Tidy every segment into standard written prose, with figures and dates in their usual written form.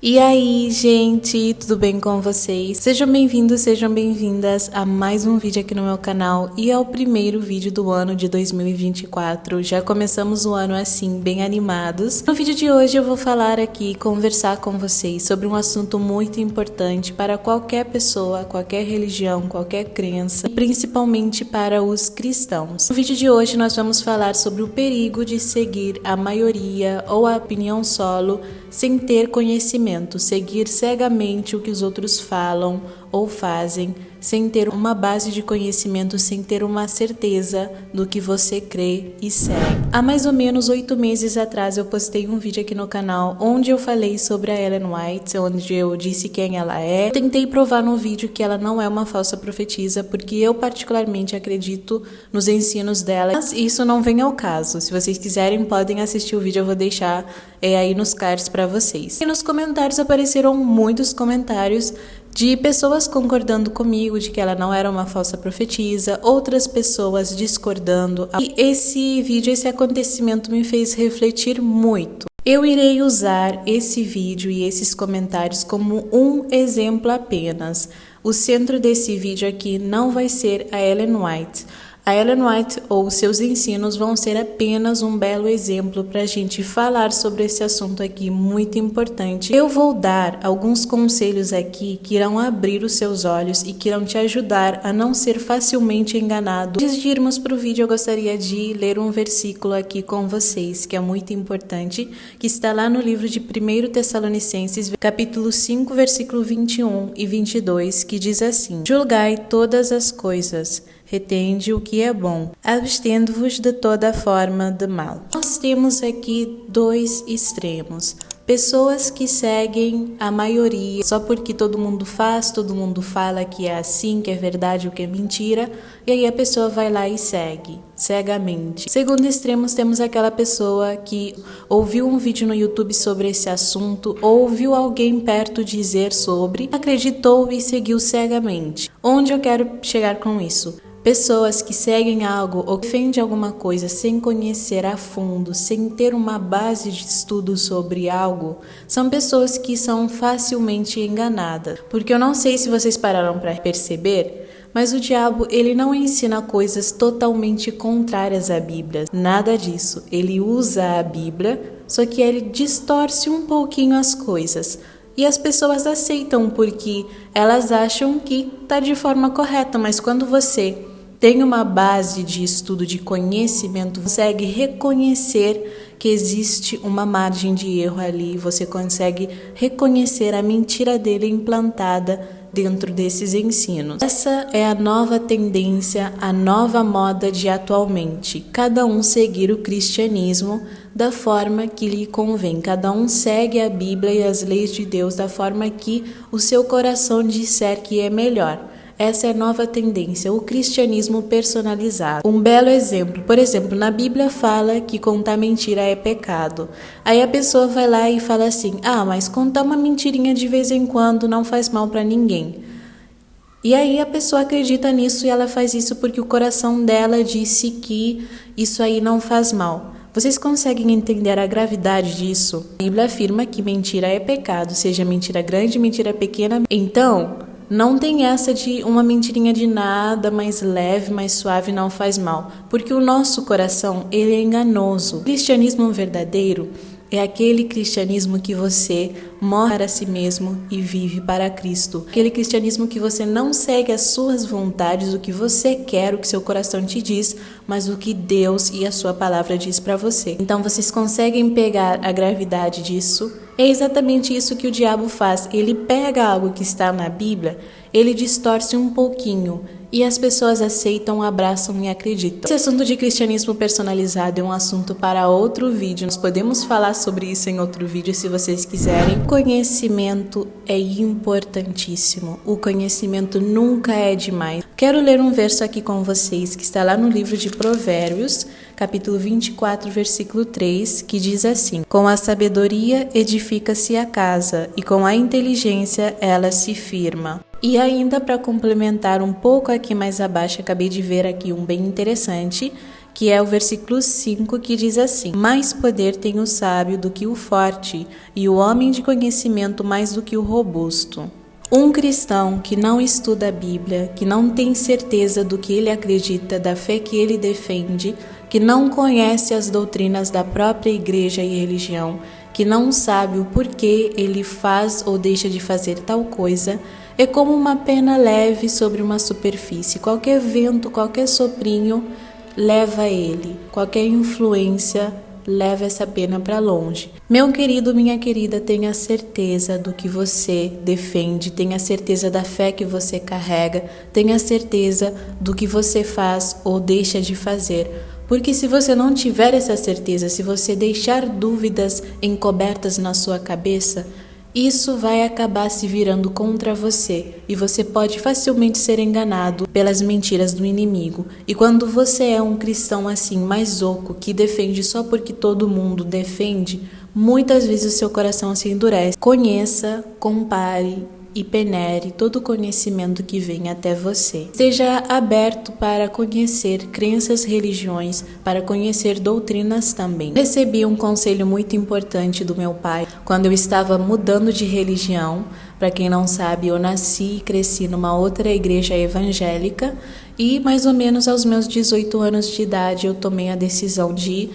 E aí, gente, tudo bem com vocês? Sejam bem-vindos, sejam bem-vindas a mais um vídeo aqui no meu canal e ao primeiro vídeo do ano de 2024. Já começamos o ano assim, bem animados. No vídeo de hoje eu vou falar aqui, conversar com vocês sobre um assunto muito importante para qualquer pessoa, qualquer religião, qualquer crença, e principalmente para os cristãos. No vídeo de hoje nós vamos falar sobre o perigo de seguir a maioria ou a opinião solo sem ter conhecimento, seguir cegamente o que os outros falam ou fazem, sem ter uma base de conhecimento, sem ter uma certeza do que você crê e segue. Há mais ou menos 8 meses atrás eu postei um vídeo aqui no canal onde eu falei sobre a Ellen White, onde eu disse quem ela é. Eu tentei provar no vídeo que ela não é uma falsa profetisa, porque eu particularmente acredito nos ensinos dela, mas isso não vem ao caso. Se vocês quiserem podem assistir o vídeo, eu vou deixar aí nos cards para vocês. E nos comentários apareceram muitos comentários de pessoas concordando comigo de que ela não era uma falsa profetisa, outras pessoas discordando. E esse vídeo, esse acontecimento me fez refletir muito. Eu irei usar esse vídeo e esses comentários como um exemplo apenas. O centro desse vídeo aqui não vai ser a Ellen White. A Ellen White ou seus ensinos vão ser apenas um belo exemplo para a gente falar sobre esse assunto aqui muito importante. Eu vou dar alguns conselhos aqui que irão abrir os seus olhos e que irão te ajudar a não ser facilmente enganado. Antes de irmos para o vídeo, eu gostaria de ler um versículo aqui com vocês, que é muito importante, que está lá no livro de 1 Tessalonicenses, capítulo 5, versículo 21 e 22, que diz assim: Julgai todas as coisas, retende o que é bom, abstendo-vos de toda forma de mal. Nós temos aqui dois extremos. Pessoas que seguem a maioria só porque todo mundo faz, todo mundo fala que é assim, que é verdade ou que é mentira, e aí a pessoa vai lá e segue, cegamente. Segundo extremos, temos aquela pessoa que ouviu um vídeo no YouTube sobre esse assunto, ou ouviu alguém perto dizer sobre, acreditou e seguiu cegamente. Onde eu quero chegar com isso? Pessoas que seguem algo ou defendem alguma coisa sem conhecer a fundo, sem ter uma base de estudo sobre algo, são pessoas que são facilmente enganadas. Porque eu não sei se vocês pararam para perceber, mas o diabo, ele não ensina coisas totalmente contrárias à Bíblia. Nada disso. Ele usa a Bíblia, só que ele distorce um pouquinho as coisas. E as pessoas aceitam porque elas acham que está de forma correta, mas quando você tem uma base de estudo, de conhecimento, você consegue reconhecer que existe uma margem de erro ali, você consegue reconhecer a mentira dele implantada dentro desses ensinos. Essa é a nova tendência, a nova moda de atualmente. Cada um seguir o cristianismo da forma que lhe convém. Cada um segue a Bíblia e as leis de Deus da forma que o seu coração disser que é melhor. Essa é a nova tendência, o cristianismo personalizado. Um belo exemplo, por exemplo, na Bíblia fala que contar mentira é pecado. Aí a pessoa vai lá e fala assim: mas contar uma mentirinha de vez em quando não faz mal para ninguém. E aí a pessoa acredita nisso e ela faz isso porque o coração dela disse que isso aí não faz mal. Vocês conseguem entender a gravidade disso? A Bíblia afirma que mentira é pecado, seja mentira grande, mentira pequena. Então, não tem essa de uma mentirinha de nada, mais leve, mais suave, não faz mal. Porque o nosso coração, ele é enganoso. O cristianismo verdadeiro é aquele cristianismo que você morre para si mesmo e vive para Cristo. Aquele cristianismo que você não segue as suas vontades, o que você quer, o que seu coração te diz, mas o que Deus e a sua palavra diz para você. Então vocês conseguem pegar a gravidade disso? É exatamente isso que o diabo faz. Ele pega algo que está na Bíblia, ele distorce um pouquinho e as pessoas aceitam, abraçam e acreditam. Esse assunto de cristianismo personalizado é um assunto para outro vídeo. Nós podemos falar sobre isso em outro vídeo se vocês quiserem. Conhecimento é importantíssimo. O conhecimento nunca é demais. Quero ler um verso aqui com vocês que está lá no livro de Provérbios, capítulo 24, versículo 3, que diz assim: Com a sabedoria edifica-se a casa, e com a inteligência ela se firma. E ainda para complementar um pouco aqui mais abaixo, acabei de ver aqui um bem interessante, que é o versículo 5, que diz assim: mais poder tem o sábio do que o forte, e o homem de conhecimento mais do que o robusto. Um cristão que não estuda a Bíblia, que não tem certeza do que ele acredita, da fé que ele defende, que não conhece as doutrinas da própria igreja e religião, que não sabe o porquê ele faz ou deixa de fazer tal coisa, é como uma pena leve sobre uma superfície. Qualquer vento, qualquer soprinho leva ele, qualquer influência leva essa pena para longe. Meu querido, minha querida, tenha certeza do que você defende, tenha certeza da fé que você carrega, tenha certeza do que você faz ou deixa de fazer. Porque se você não tiver essa certeza, se você deixar dúvidas encobertas na sua cabeça, isso vai acabar se virando contra você e você pode facilmente ser enganado pelas mentiras do inimigo. E quando você é um cristão assim, mais oco, que defende só porque todo mundo defende, muitas vezes o seu coração se endurece. Conheça, compare e penere todo o conhecimento que vem até você. Esteja aberto para conhecer crenças, religiões, para conhecer doutrinas também. Recebi um conselho muito importante do meu pai quando eu estava mudando de religião. Para quem não sabe, eu nasci e cresci numa outra igreja evangélica e mais ou menos aos meus 18 anos de idade eu tomei a decisão de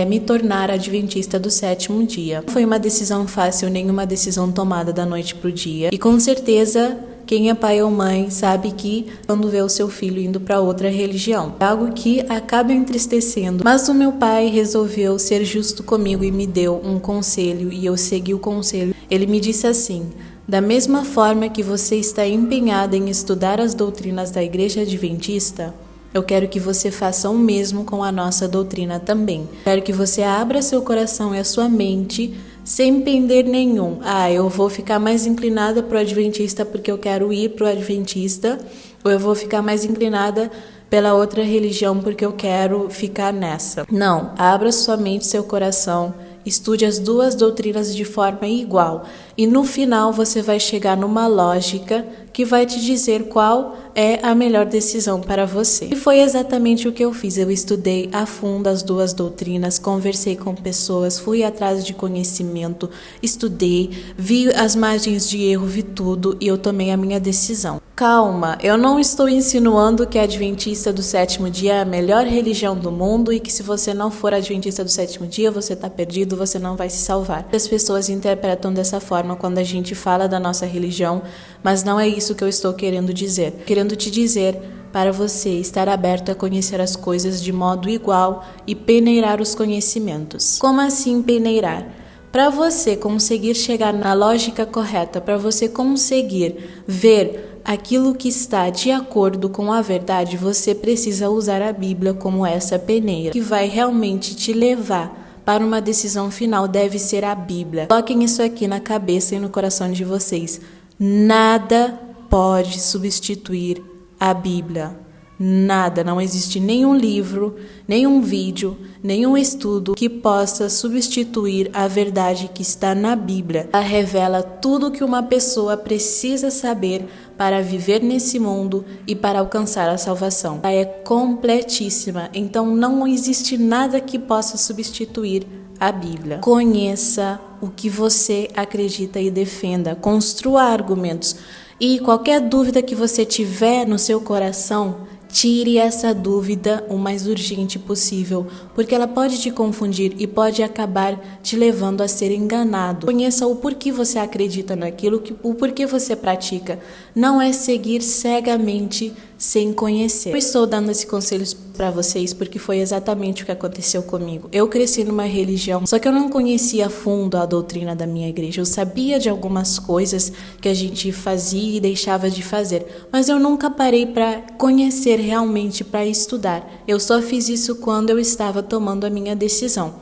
me tornar adventista do sétimo dia. Não foi uma decisão fácil, nenhuma decisão tomada da noite para o dia. E com certeza, quem é pai ou mãe sabe que quando vê o seu filho indo para outra religião, é algo que acaba entristecendo. Mas o meu pai resolveu ser justo comigo e me deu um conselho e eu segui o conselho. Ele me disse assim: da mesma forma que você está empenhada em estudar as doutrinas da Igreja Adventista, eu quero que você faça o mesmo com a nossa doutrina também. Quero que você abra seu coração e a sua mente sem pender nenhum. Eu vou ficar mais inclinada para o Adventista porque eu quero ir para o Adventista, ou eu vou ficar mais inclinada pela outra religião porque eu quero ficar nessa. Não, abra sua mente e seu coração. Estude as duas doutrinas de forma igual e no final você vai chegar numa lógica que vai te dizer qual é a melhor decisão para você. E foi exatamente o que eu fiz. Eu estudei a fundo as duas doutrinas, conversei com pessoas, fui atrás de conhecimento, estudei, vi as margens de erro, vi tudo e eu tomei a minha decisão. Calma, eu não estou insinuando que a Adventista do sétimo dia é a melhor religião do mundo e que se você não for Adventista do sétimo dia, você está perdido, você não vai se salvar. As pessoas interpretam dessa forma quando a gente fala da nossa religião, mas não é isso que eu estou querendo dizer. Querendo te dizer para você estar aberto a conhecer as coisas de modo igual e peneirar os conhecimentos. Como assim peneirar? Para você conseguir chegar na lógica correta, para você conseguir ver aquilo que está de acordo com a verdade, você precisa usar a Bíblia como essa peneira, que vai realmente te levar para uma decisão final. Deve ser a Bíblia. Coloquem isso aqui na cabeça e no coração de vocês. Nada pode substituir a Bíblia. Nada, não existe nenhum livro, nenhum vídeo, nenhum estudo que possa substituir a verdade que está na Bíblia. Ela revela tudo o que uma pessoa precisa saber para viver nesse mundo e para alcançar a salvação. Ela é completíssima, então não existe nada que possa substituir a Bíblia. Conheça o que você acredita e defenda, construa argumentos e qualquer dúvida que você tiver no seu coração, tire essa dúvida o mais urgente possível, porque ela pode te confundir e pode acabar te levando a ser enganado. Conheça o porquê você acredita naquilo, o porquê você pratica. Não é seguir cegamente sem conhecer. Eu estou dando esses conselhos para vocês porque foi exatamente o que aconteceu comigo. Eu cresci numa religião, só que eu não conhecia a fundo a doutrina da minha igreja. Eu sabia de algumas coisas que a gente fazia e deixava de fazer, mas eu nunca parei para conhecer realmente, para estudar. Eu só fiz isso quando eu estava tomando a minha decisão.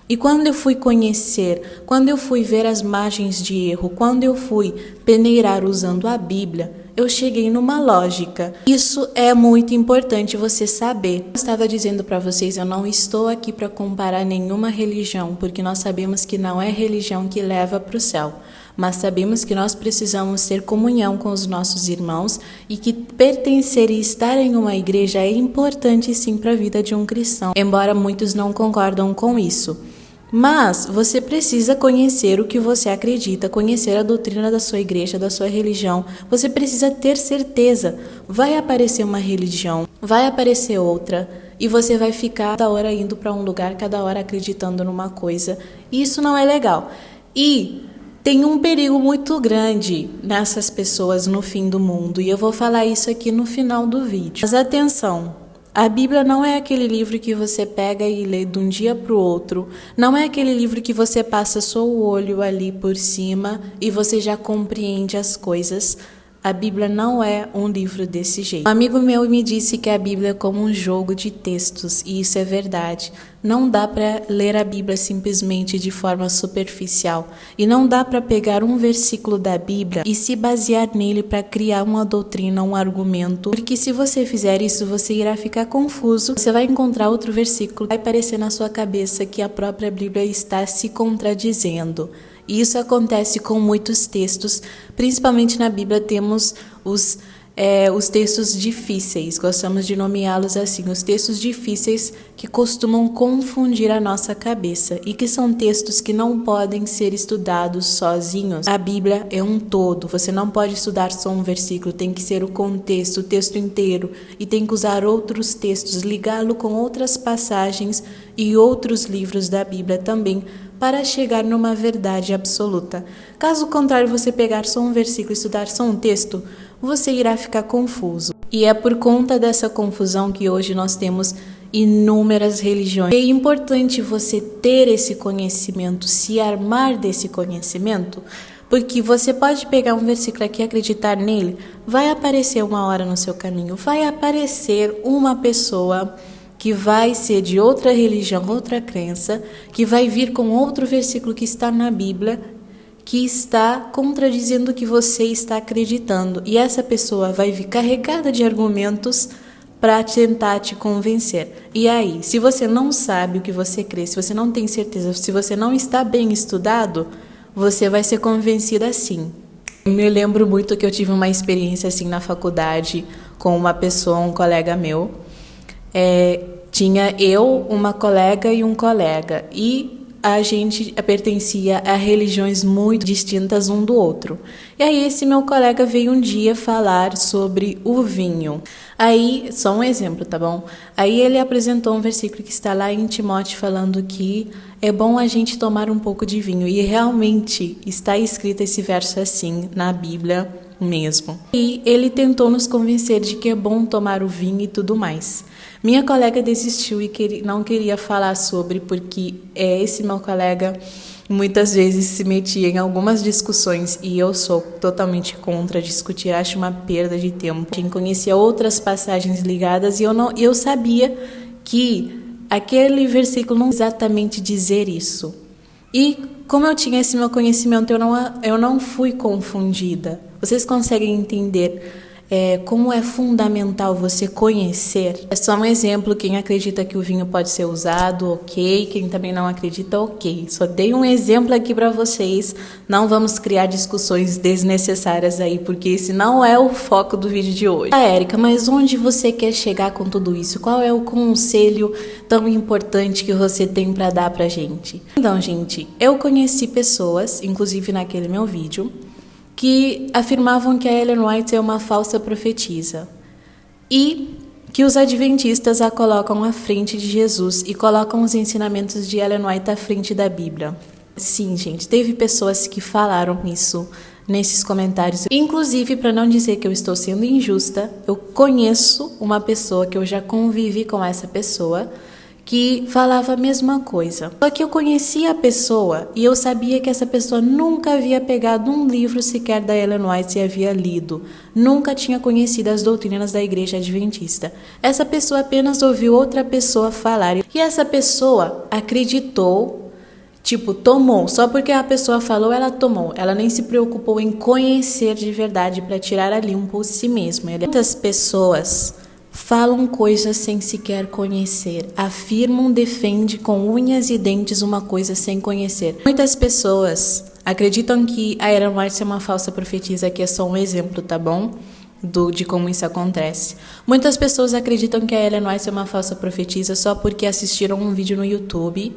E quando eu fui conhecer, quando eu fui ver as margens de erro, quando eu fui peneirar usando a Bíblia, eu cheguei numa lógica. Isso é muito importante você saber. Eu estava dizendo para vocês, eu não estou aqui para comparar nenhuma religião, porque nós sabemos que não é religião que leva para o céu. mas sabemos que nós precisamos ter comunhão com os nossos irmãos e que pertencer e estar em uma igreja é importante sim para a vida de um cristão, embora muitos não concordam com isso. Mas você precisa conhecer o que você acredita, conhecer a doutrina da sua igreja, da sua religião. Você precisa ter certeza. Vai aparecer uma religião, vai aparecer outra, e você vai ficar cada hora indo para um lugar, cada hora acreditando numa coisa. Isso não é legal. E tem um perigo muito grande nessas pessoas no fim do mundo, e eu vou falar isso aqui no final do vídeo. Mas atenção! A Bíblia não é aquele livro que você pega e lê de um dia para o outro. Não é aquele livro que você passa só o olho ali por cima e você já compreende as coisas. A Bíblia não é um livro desse jeito. Um amigo meu me disse que a Bíblia é como um jogo de textos, e isso é verdade. Não dá para ler a Bíblia simplesmente de forma superficial. E não dá para pegar um versículo da Bíblia e se basear nele para criar uma doutrina, um argumento. Porque se você fizer isso, você irá ficar confuso. Você vai encontrar outro versículo, vai parecer na sua cabeça que a própria Bíblia está se contradizendo. E isso acontece com muitos textos, principalmente na Bíblia temos os textos difíceis, gostamos de nomeá-los assim, os textos difíceis que costumam confundir a nossa cabeça e que são textos que não podem ser estudados sozinhos. A Bíblia é um todo, você não pode estudar só um versículo, tem que ser o contexto, o texto inteiro, e tem que usar outros textos, ligá-lo com outras passagens e outros livros da Bíblia também, para chegar numa verdade absoluta. Caso contrário, você pegar só um versículo e estudar só um texto, você irá ficar confuso. E é por conta dessa confusão que hoje nós temos inúmeras religiões. É importante você ter esse conhecimento, se armar desse conhecimento, porque você pode pegar um versículo aqui e acreditar nele, vai aparecer uma hora no seu caminho, vai aparecer uma pessoa que vai ser de outra religião, outra crença, que vai vir com outro versículo que está na Bíblia, que está contradizendo o que você está acreditando. E essa pessoa vai vir carregada de argumentos para tentar te convencer. E aí, se você não sabe o que você crê, se você não tem certeza, se você não está bem estudado, você vai ser convencida assim. Eu me lembro muito que eu tive uma experiência assim na faculdade com uma pessoa, um colega meu. Tinha eu, uma colega e um colega, e a gente pertencia a religiões muito distintas um do outro. E aí esse meu colega veio um dia falar sobre o vinho. Aí, só um exemplo, tá bom? Aí ele apresentou um versículo que está lá em Timóteo falando que é bom a gente tomar um pouco de vinho. E realmente está escrito esse verso assim na Bíblia mesmo. E ele tentou nos convencer de que é bom tomar o vinho e tudo mais. Minha colega desistiu e não queria falar sobre, porque esse meu colega muitas vezes se metia em algumas discussões e eu sou totalmente contra discutir, acho uma perda de tempo. Quem conhecia outras passagens ligadas e eu sabia que aquele versículo não exatamente dizer isso. E como eu tinha esse meu conhecimento, eu não fui confundida. Vocês conseguem entender como é fundamental você conhecer? É só um exemplo, quem acredita que o vinho pode ser usado, ok. Quem também não acredita, ok. Só dei um exemplo aqui para vocês. Não vamos criar discussões desnecessárias aí, porque esse não é o foco do vídeo de hoje. Érica, mas onde você quer chegar com tudo isso? Qual é o conselho tão importante que você tem para dar pra gente? Então, gente, eu conheci pessoas, inclusive naquele meu vídeo, que afirmavam que a Ellen White é uma falsa profetisa e que os adventistas a colocam à frente de Jesus e colocam os ensinamentos de Ellen White à frente da Bíblia. Sim, gente, teve pessoas que falaram isso nesses comentários. Inclusive, para não dizer que eu estou sendo injusta, eu conheço uma pessoa que eu já convivi com essa pessoa que falava a mesma coisa. Só que eu conhecia a pessoa e eu sabia que essa pessoa nunca havia pegado um livro sequer da Ellen White e havia lido. Nunca tinha conhecido as doutrinas da Igreja Adventista. Essa pessoa apenas ouviu outra pessoa falar. E essa pessoa acreditou, tomou. Só porque a pessoa falou, ela tomou. Ela nem se preocupou em conhecer de verdade para tirar a limpo si mesma. Muitas pessoas falam coisas sem sequer conhecer, afirmam, defendem com unhas e dentes uma coisa sem conhecer. Muitas pessoas acreditam que a Ellen White é uma falsa profetisa, que é só um exemplo, tá bom? De como isso acontece. Muitas pessoas acreditam que a Ellen White é uma falsa profetisa só porque assistiram um vídeo no YouTube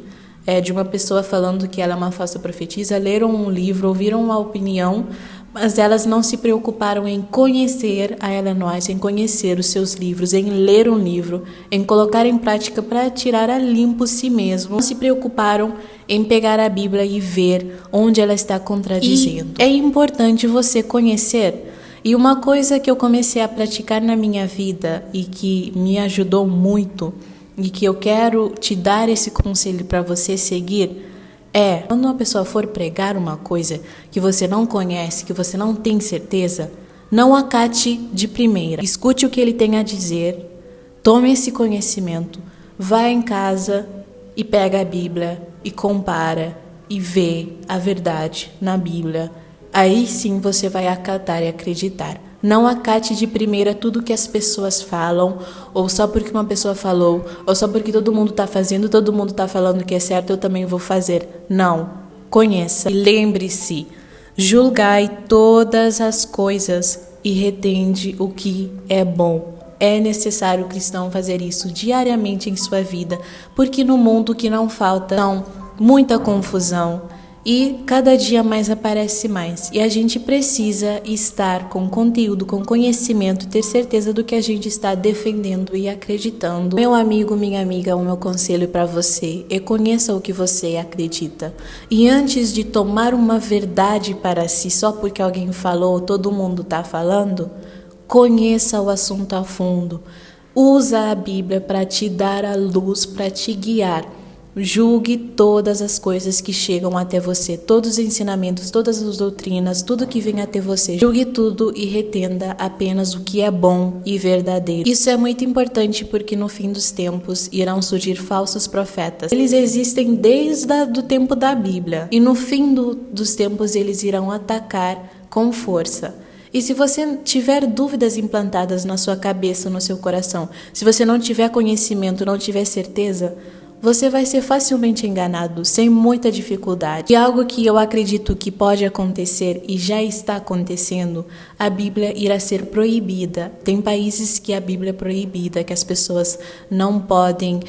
de uma pessoa falando que ela é uma falsa profetisa, leram um livro, ouviram uma opinião, mas elas não se preocuparam em conhecer a Ellen White, em conhecer os seus livros, em ler um livro, em colocar em prática para tirar a limpo si mesmo. Não se preocuparam em pegar a Bíblia e ver onde ela está contradizendo. E é importante você conhecer. E uma coisa que eu comecei a praticar na minha vida e que me ajudou muito e que eu quero te dar esse conselho para você seguir é, quando uma pessoa for pregar uma coisa que você não conhece, que você não tem certeza, não acate de primeira. Escute o que ele tem a dizer, tome esse conhecimento, vá em casa e pega a Bíblia e compara e vê a verdade na Bíblia. Aí sim você vai acatar e acreditar. Não acate de primeira tudo que as pessoas falam, ou só porque uma pessoa falou, ou só porque todo mundo está fazendo, todo mundo está falando que é certo, eu também vou fazer. Não. Conheça. E lembre-se, julgai todas as coisas e retende o que é bom. É necessário o cristão fazer isso diariamente em sua vida, porque no mundo que não falta muita confusão, e cada dia mais aparece mais. E a gente precisa estar com conteúdo, com conhecimento, ter certeza do que a gente está defendendo e acreditando. Meu amigo, minha amiga, o meu conselho para você é conheça o que você acredita. E antes de tomar uma verdade para si, só porque alguém falou, todo mundo está falando, conheça o assunto a fundo. Usa a Bíblia para te dar a luz, para te guiar. Julgue todas as coisas que chegam até você, todos os ensinamentos, todas as doutrinas, tudo que vem até você. Julgue tudo e retenda apenas o que é bom e verdadeiro. Isso é muito importante porque no fim dos tempos irão surgir falsos profetas. Eles existem desde o tempo da Bíblia e no fim dos tempos eles irão atacar com força. E se você tiver dúvidas implantadas na sua cabeça, no seu coração, se você não tiver conhecimento, não tiver certeza, você vai ser facilmente enganado, sem muita dificuldade. E algo que eu acredito que pode acontecer e já está acontecendo, a Bíblia irá ser proibida. Tem países que a Bíblia é proibida, que as pessoas não podem,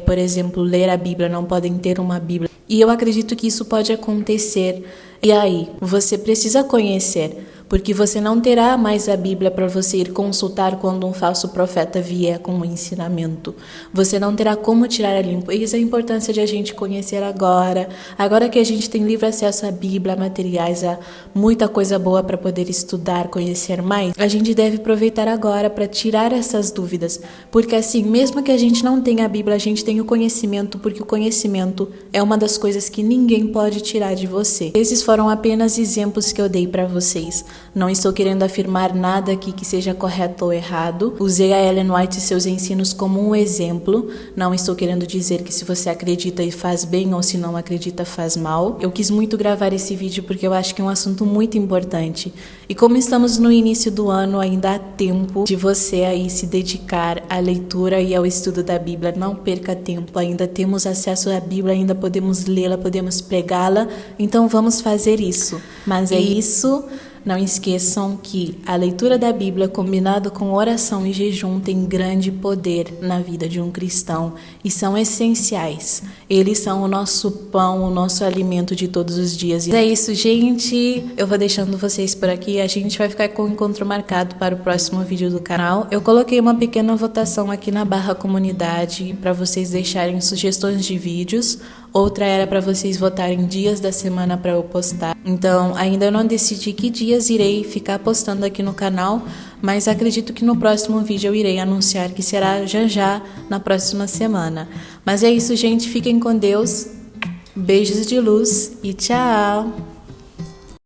por exemplo, ler a Bíblia, não podem ter uma Bíblia. E eu acredito que isso pode acontecer. E aí, você precisa conhecer, porque você não terá mais a Bíblia para você ir consultar quando um falso profeta vier com um ensinamento. Você não terá como tirar a limpo. Isso é a importância de a gente conhecer agora. Agora que a gente tem livre acesso à Bíblia, a materiais, a muita coisa boa para poder estudar, conhecer mais, a gente deve aproveitar agora para tirar essas dúvidas. Porque assim, mesmo que a gente não tenha a Bíblia, a gente tem o conhecimento, porque o conhecimento é uma das coisas que ninguém pode tirar de você. Esses foram apenas exemplos que eu dei para vocês. Não estou querendo afirmar nada aqui que seja correto ou errado. Usei a Ellen White e seus ensinos como um exemplo. Não estou querendo dizer que se você acredita e faz bem ou se não acredita faz mal. Eu quis muito gravar esse vídeo porque eu acho que é um assunto muito importante. E como estamos no início do ano, ainda há tempo de você aí se dedicar à leitura e ao estudo da Bíblia. Não perca tempo, ainda temos acesso à Bíblia, ainda podemos lê-la, podemos pregá-la. Então vamos fazer isso. Mas é isso. Não esqueçam que a leitura da Bíblia combinado com oração e jejum tem grande poder na vida de um cristão e são essenciais. Eles são o nosso pão, o nosso alimento de todos os dias. E é isso, gente. Eu vou deixando vocês por aqui. A gente vai ficar com o encontro marcado para o próximo vídeo do canal. Eu coloquei uma pequena votação aqui na barra comunidade para vocês deixarem sugestões de vídeos. Outra era para vocês votarem dias da semana para eu postar. Então, ainda não decidi que dias irei ficar postando aqui no canal, mas acredito que no próximo vídeo eu irei anunciar que será já na próxima semana. Mas é isso, gente. Fiquem com Deus. Beijos de luz e tchau!